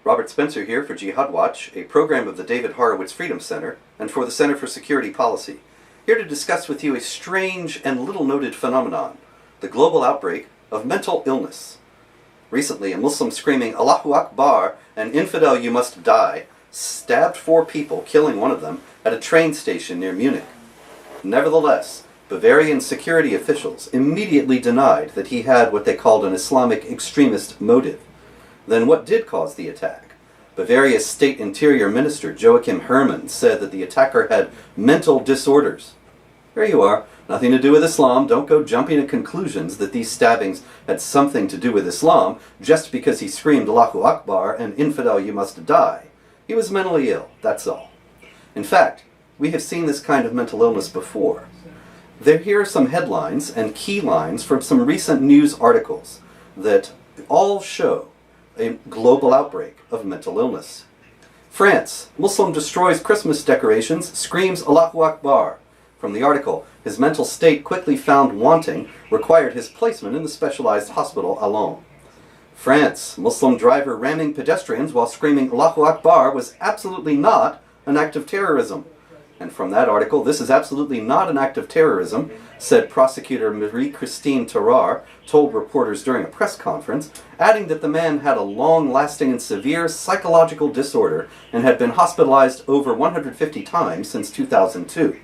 Robert Spencer here for Jihad Watch, a program of the David Horowitz Freedom Center and for the Center for Security Policy, here to discuss with you a strange and little-noted phenomenon, the global outbreak of mental illness. Recently, a Muslim screaming, "Allahu Akbar, an infidel you must die," stabbed 4 people, killing one of them, at a train station near Munich. Nevertheless, Bavarian security officials immediately denied that he had what they called an Islamic extremist motive. Then what did cause the attack? Bavaria's State Interior Minister Joachim Herrmann said that the attacker had mental disorders. There you are. Nothing to do with Islam. Don't go jumping to conclusions that these stabbings had something to do with Islam just because he screamed Allahu Akbar, an infidel you must die. He was mentally ill, that's all. In fact, we have seen this kind of mental illness before. Here are some headlines and key lines from some recent news articles that all show a global outbreak of mental illness. France, Muslim destroys Christmas decorations, screams Allahu Akbar. From the article, his mental state quickly found wanting required his placement in the specialized hospital Allons. France, Muslim driver ramming pedestrians while screaming Allahu Akbar was absolutely not an act of terrorism. And from that article, this is absolutely not an act of terrorism, said prosecutor Marie-Christine Terrar, told reporters during a press conference, adding that the man had a long-lasting and severe psychological disorder and had been hospitalized over 150 times since 2002.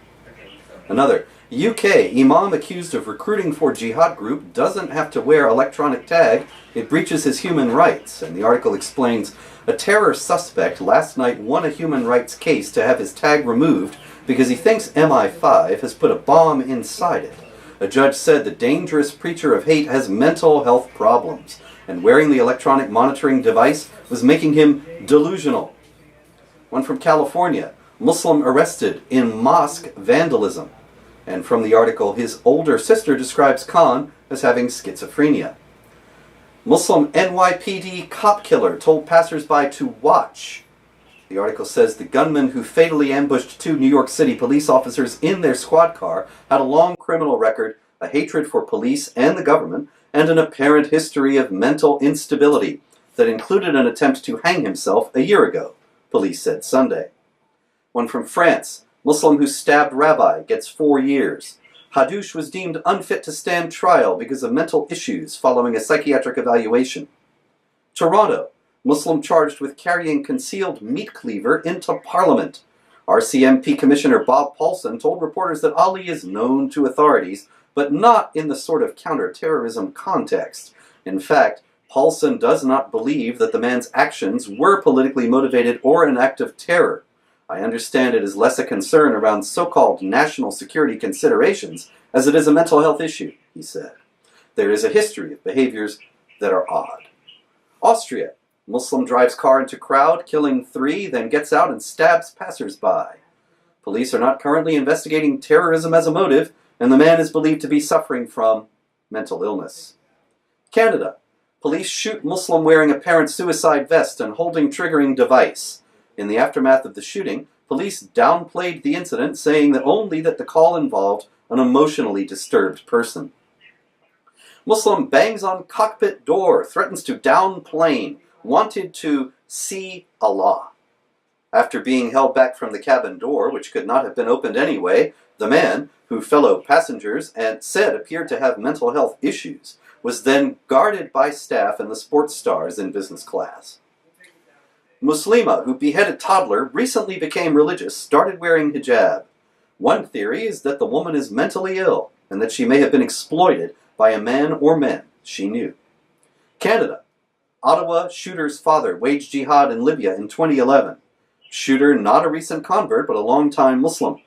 Another, UK imam accused of recruiting for jihad group doesn't have to wear electronic tag, it breaches his human rights, and the article explains, a terror suspect last night won a human rights case to have his tag removed because he thinks MI5 has put a bomb inside it. A judge said the dangerous preacher of hate has mental health problems, and wearing the electronic monitoring device was making him delusional. One from California, Muslim arrested in mosque vandalism. And from the article, his older sister describes Khan as having schizophrenia. Muslim NYPD cop killer told passersby to watch. The article says the gunman who fatally ambushed 2 New York City police officers in their squad car had a long criminal record, a hatred for police and the government, and an apparent history of mental instability that included an attempt to hang himself a year ago, police said Sunday. One from France, Muslim who stabbed rabbi gets 4 years. Hadouche was deemed unfit to stand trial because of mental issues following a psychiatric evaluation. Toronto, Muslim charged with carrying concealed meat cleaver into Parliament. RCMP Commissioner Bob Paulson told reporters that Ali is known to authorities, but not in the sort of counter-terrorism context. In fact, Paulson does not believe that the man's actions were politically motivated or an act of terror. I understand it is less a concern around so-called national security considerations as it is a mental health issue, he said. There is a history of behaviors that are odd. Austria, Muslim drives car into crowd, killing 3, then gets out and stabs passersby. Police are not currently investigating terrorism as a motive, and the man is believed to be suffering from mental illness. Canada, police shoot Muslim wearing apparent suicide vest and holding triggering device. In the aftermath of the shooting, police downplayed the incident, saying that only that the call involved an emotionally disturbed person. Muslim bangs on cockpit door, threatens to down plane, wanted to see Allah. After being held back from the cabin door, which could not have been opened anyway, the man, who fellow passengers and said appeared to have mental health issues, was then guarded by staff and the sports stars in business class. Muslima, who beheaded toddler, recently became religious, started wearing hijab. One theory is that the woman is mentally ill and that she may have been exploited by a man or men she knew. Canada, Ottawa shooter's father waged jihad in Libya in 2011. Shooter not a recent convert but a long-time Muslim.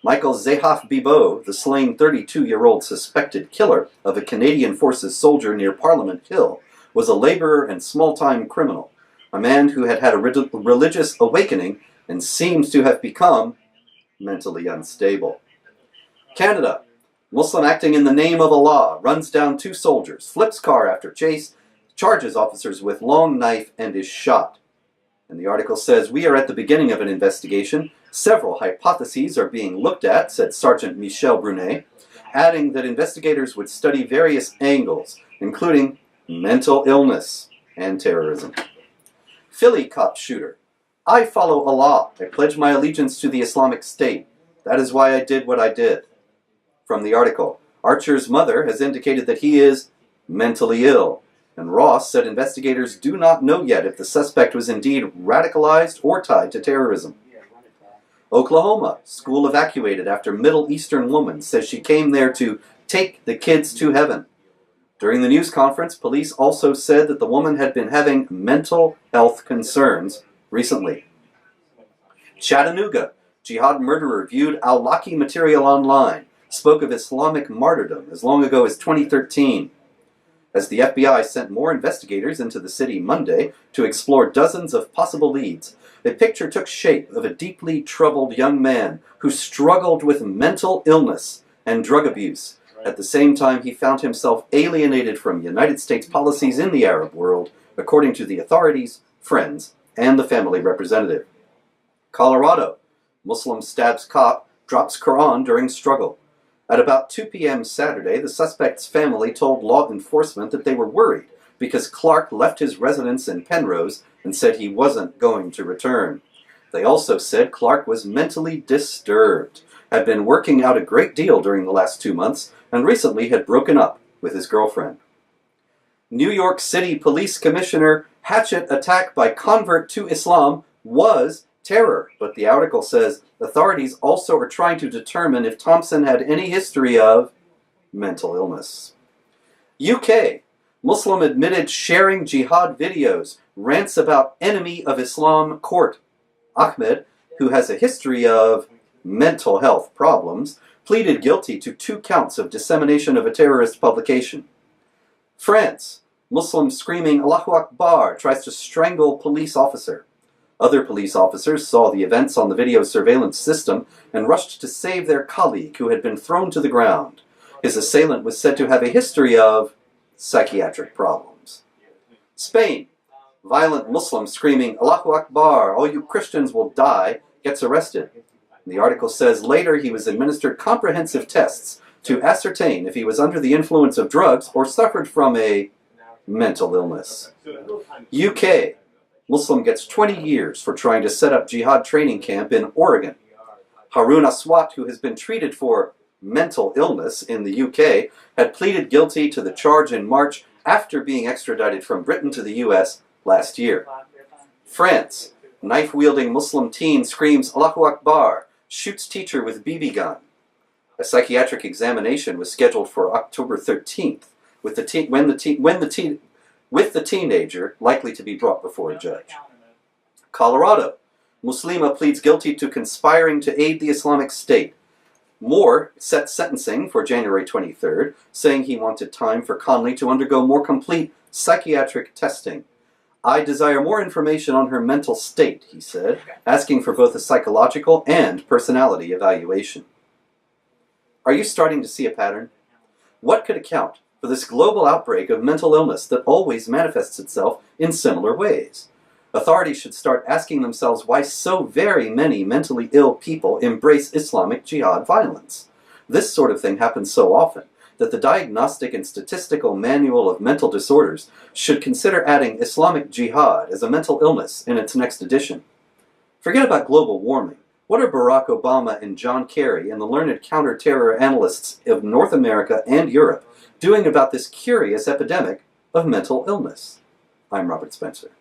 Michael Zehaf Bibo, the slain 32-year-old suspected killer of a Canadian Forces soldier near Parliament Hill, was a laborer and small-time criminal. A man who had had a religious awakening and seems to have become mentally unstable. Canada, Muslim acting in the name of Allah, runs down 2 soldiers, flips car after chase, charges officers with long knife, and is shot. And the article says, we are at the beginning of an investigation. Several hypotheses are being looked at, said Sergeant Michel Brunet, adding that investigators would study various angles, including mental illness and terrorism. Philly cop shooter. I follow Allah. I pledge my allegiance to the Islamic State. That is why I did what I did. From the article, Archer's mother has indicated that he is mentally ill, and Ross said investigators do not know yet if the suspect was indeed radicalized or tied to terrorism. Oklahoma, school evacuated after Middle Eastern woman says she came there to take the kids to heaven. During the news conference, police also said that the woman had been having mental health concerns recently. Chattanooga, jihad murderer viewed al-Awlaki material online, spoke of Islamic martyrdom as long ago as 2013. As the FBI sent more investigators into the city Monday to explore dozens of possible leads, a picture took shape of a deeply troubled young man who struggled with mental illness and drug abuse. At the same time, he found himself alienated from United States policies in the Arab world, according to the authorities, friends, and the family representative. Colorado, Muslim stabs cop, drops Quran during struggle. At about 2 p.m. Saturday, the suspect's family told law enforcement that they were worried because Clark left his residence in Penrose and said he wasn't going to return. They also said Clark was mentally disturbed, had been working out a great deal during the last 2 months, and recently had broken up with his girlfriend. New York City Police Commissioner hatchet attack by convert to Islam was terror, but the article says authorities also are trying to determine if Thompson had any history of mental illness. UK, Muslim admitted sharing jihad videos, rants about enemy of Islam court. Ahmed, who has a history of mental health problems, pleaded guilty to 2 counts of dissemination of a terrorist publication. France, Muslim screaming Allahu Akbar tries to strangle police officer. Other police officers saw the events on the video surveillance system and rushed to save their colleague who had been thrown to the ground. His assailant was said to have a history of psychiatric problems. Spain, violent Muslim screaming Allahu Akbar, all you Christians will die, gets arrested. The article says later he was administered comprehensive tests to ascertain if he was under the influence of drugs or suffered from a mental illness. UK, Muslim gets 20 years for trying to set up jihad training camp in Oregon. Harun Aswat, who has been treated for mental illness in the UK, had pleaded guilty to the charge in March after being extradited from Britain to the US last year. France, knife-wielding Muslim teen screams Allahu Akbar, shoots teacher with BB gun. A psychiatric examination was scheduled for October 13th, with the teenager likely to be brought before a judge. Colorado, Muslima pleads guilty to conspiring to aid the Islamic State. Moore set sentencing for January 23rd, saying he wanted time for Conley to undergo more complete psychiatric testing. I desire more information on her mental state, he said, asking for both a psychological and personality evaluation. Are you starting to see a pattern? What could account for this global outbreak of mental illness that always manifests itself in similar ways? Authorities should start asking themselves why so very many mentally ill people embrace Islamic jihad violence. This sort of thing happens so often that the Diagnostic and Statistical Manual of Mental Disorders should consider adding Islamic jihad as a mental illness in its next edition. Forget about global warming. What are Barack Obama and John Kerry and the learned counter-terror analysts of North America and Europe doing about this curious epidemic of mental illness? I'm Robert Spencer.